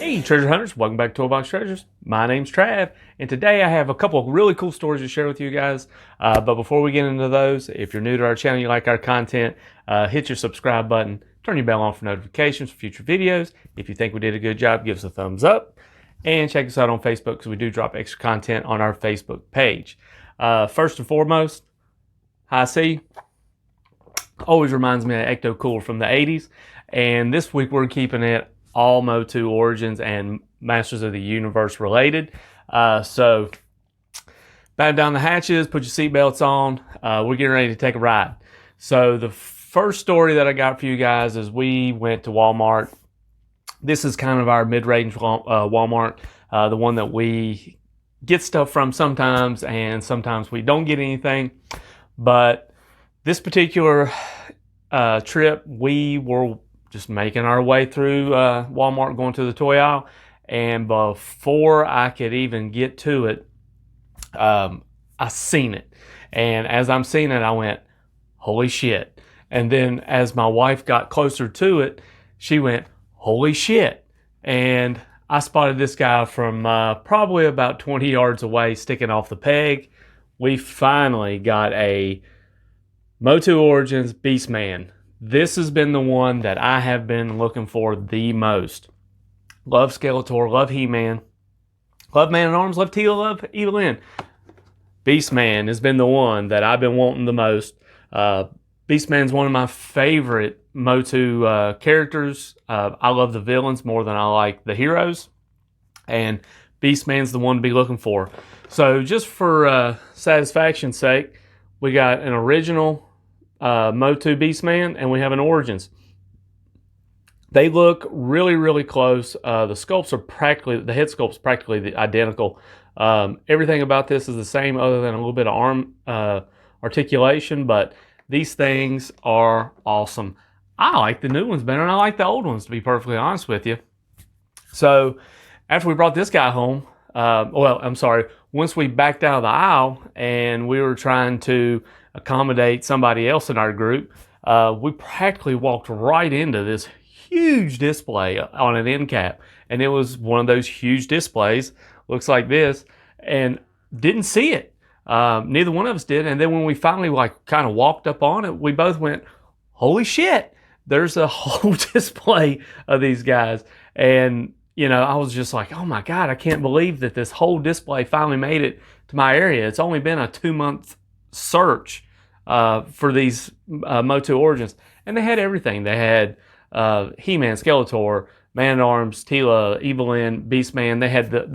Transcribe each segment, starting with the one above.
Hey treasure hunters, welcome back to Toolbox Treasures. My name's Trav, and today I have a couple of really cool stories to share with you guys. But before we get into those, if you're new to our channel, you like our content, hit your subscribe button, turn your bell on for notifications for future videos. If you think we did a good job, give us a thumbs up, and check us out on Facebook because we do drop extra content on our Facebook page. First and foremost, High C always reminds me of Ecto Cooler from the 80s, and this week we're keeping it all MOTU Origins and Masters of the Universe related. So batten down the hatches, put your seatbelts on. We're getting ready to take a ride. So the first story that I got for you guys is we went to Walmart. This is kind of our mid-range Walmart, the one that we get stuff from sometimes, and sometimes we don't get anything. But this particular trip, we were just making our way through Walmart, going to the toy aisle, and before I could even get to it, I seen it. And as I'm seeing it, I went, holy shit. And then as my wife got closer to it, she went, holy shit. And I spotted this guy from probably about 20 yards away sticking off the peg. We finally got a MOTU Origins Beastman. This has been the one that I have been looking for the most. Love Skeletor, love He-Man, love Man-at-Arms, love Teela, love Evelyn. Beastman has been the one that I've been wanting the most. Beastman's one of my favorite MOTU characters. I love the villains more than I like the heroes. And Beastman's the one to be looking for. So just for satisfaction's sake, we got an original MOTU Beastman, and we have an Origins. They look really, really close. The sculpts are practically, the head sculpt's practically identical. Everything about this is the same other than a little bit of arm articulation, but these things are awesome. I like the new ones better than I like the old ones, to be perfectly honest with you. So after we brought this guy home, once we backed out of the aisle and we were trying to accommodate somebody else in our group, we practically walked right into this huge display on an end cap. And it was one of those huge displays, looks like this, and didn't see it. Neither one of us did. And then when we finally kind of walked up on it, we both went, holy shit, there's a whole display of these guys. And you know, I was just like, oh my God, I can't believe that this whole display finally made it to my area. It's only been a 2-month search for these MOTU Origins. And they had everything. They had He-Man, Skeletor, Man-at-Arms, Teela, Evelyn, Beastman. They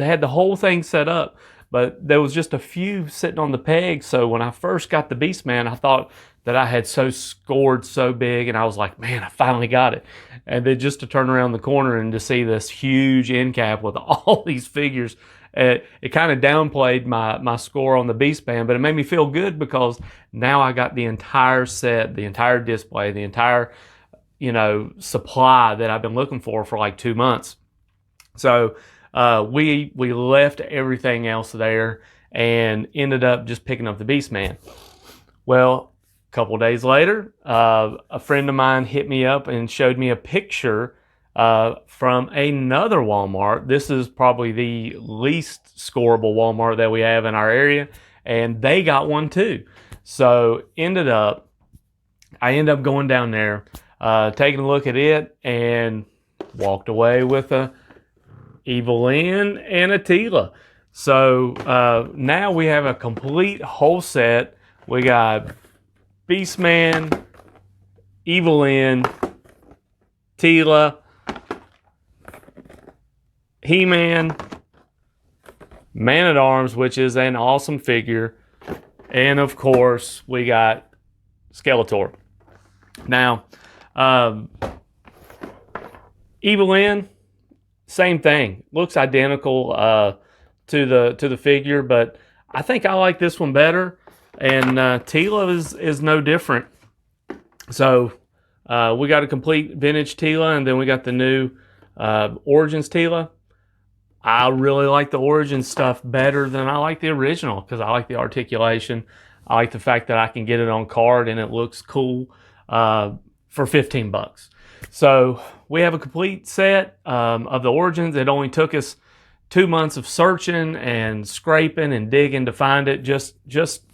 had the whole thing set up. But there was just a few sitting on the peg. So when I first got the Beastman, I thought that I had scored so big, and I was like, man, I finally got it. And then just to turn around the corner and to see this huge end cap with all these figures, it kind of downplayed my score on the Beastman, but it made me feel good because now I got the entire set, the entire display, the entire, supply that I've been looking for like 2 months. So we left everything else there and ended up just picking up the Beastman. Well, a couple days later, a friend of mine hit me up and showed me a picture from another Walmart. This is probably the least scoreable Walmart that we have in our area, and they got one too. So I ended up going down there, taking a look at it, and walked away with a Evelyn and a Teela. So now we have a complete whole set. We got Beastman, Evelyn, Teela, He-Man, Man-at-Arms, which is an awesome figure, and of course we got Skeletor. Now, Evelyn, same thing. Looks identical to the figure, but I think I like this one better. And Teela is no different. So we got a complete vintage Teela, and then we got the new Origins Teela. I really like the Origins stuff better than I like the original because I like the articulation. I like the fact that I can get it on card and it looks cool for $15. So we have a complete set of the Origins. It only took us 2 months of searching and scraping and digging to find it, just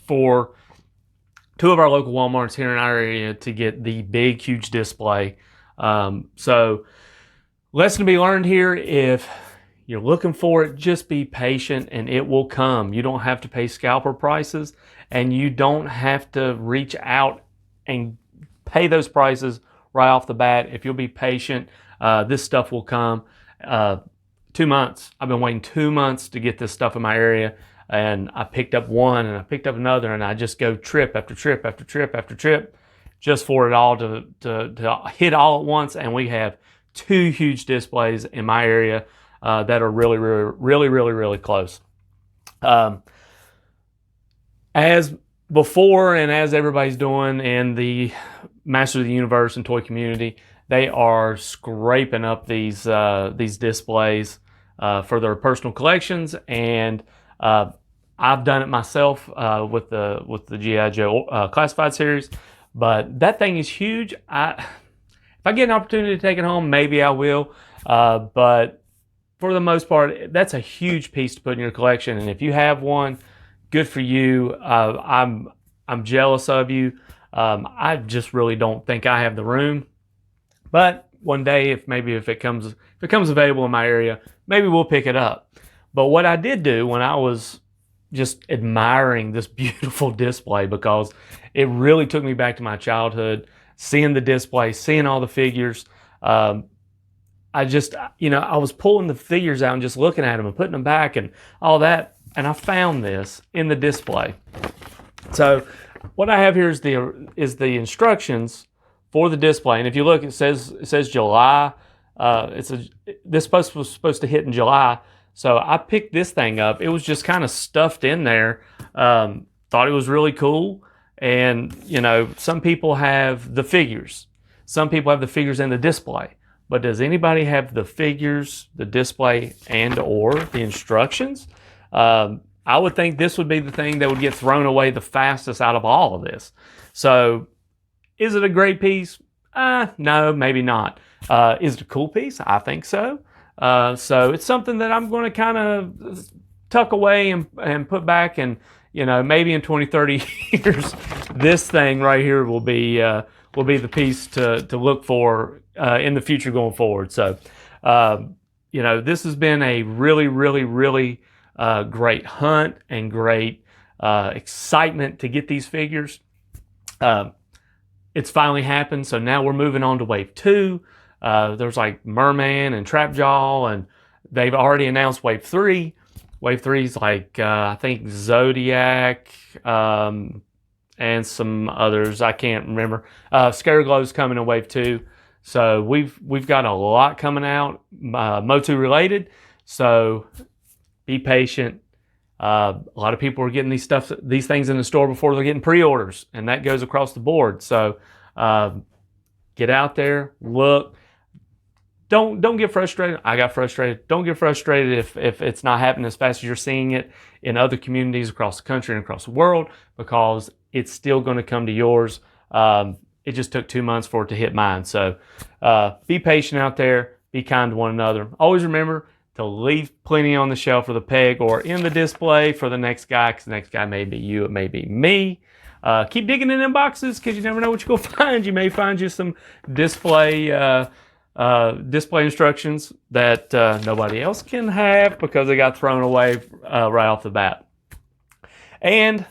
for 2 of our local Walmarts here in our area to get the big, huge display. So lesson to be learned here: if you're looking for it, just be patient and it will come. You don't have to pay scalper prices, and you don't have to reach out and pay those prices right off the bat. If you'll be patient, this stuff will come. 2 months. I've been waiting 2 months to get this stuff in my area, and I picked up one and I picked up another, and I just go trip after trip after trip after trip just for it all to hit all at once. And we have 2 huge displays in my area that are really close. As before, and as everybody's doing in the Masters of the Universe and toy community, they are scraping up these displays for their personal collections, and I've done it myself with the G.I. Joe Classified series. But that thing is huge. If I get an opportunity to take it home, maybe I will. But for the most part, that's a huge piece to put in your collection. And if you have one, good for you. I'm jealous of you. I just really don't think I have the room. But one day, if it comes available in my area, maybe we'll pick it up. But what I did do when I was just admiring this beautiful display, because it really took me back to my childhood, seeing the display, seeing all the figures. I was pulling the figures out and just looking at them and putting them back and all that, and I found this in the display. So what I have here is the instructions for the display, and if you look, it says July. This was supposed to hit in July, so I picked this thing up. It was just kind of stuffed in there. Thought it was really cool, and some people have the figures, some people have the figures in the display. But does anybody have the figures, the display, and/or the instructions? I would think this would be the thing that would get thrown away the fastest out of all of this. So, is it a great piece? No, maybe not. Is it a cool piece? I think so. So it's something that I'm going to kind of tuck away and put back, and maybe in 20, 30 years, this thing right here will be the piece to look for in the future going forward. So, this has been a really great hunt and great excitement to get these figures. It's finally happened, so now we're moving on to Wave 2. There's like Merman and Trapjaw, and they've already announced Wave 3. Wave 3 is like, I think Zodiac, and some others. I can't remember. Scareglow's coming in Wave 2. So we've got a lot coming out, MOTU related. So be patient. A lot of people are getting these things in the store before they're getting pre-orders, and that goes across the board. So get out there, look. Don't get frustrated. I got frustrated. Don't get frustrated if it's not happening as fast as you're seeing it in other communities across the country and across the world, because it's still going to come to yours. It just took 2 months for it to hit mine. So be patient out there. Be kind to one another. Always remember to leave plenty on the shelf for the peg or in the display for the next guy, because the next guy may be you, it may be me. Keep digging in them boxes, because you never know what you're going to find. You may find you some display instructions that nobody else can have because they got thrown away right off the bat. And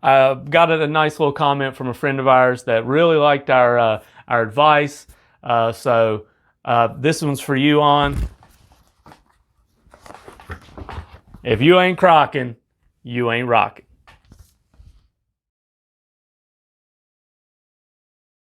got a nice little comment from a friend of ours that really liked our advice. So this one's for you, on. If you ain't crocking, you ain't rocking.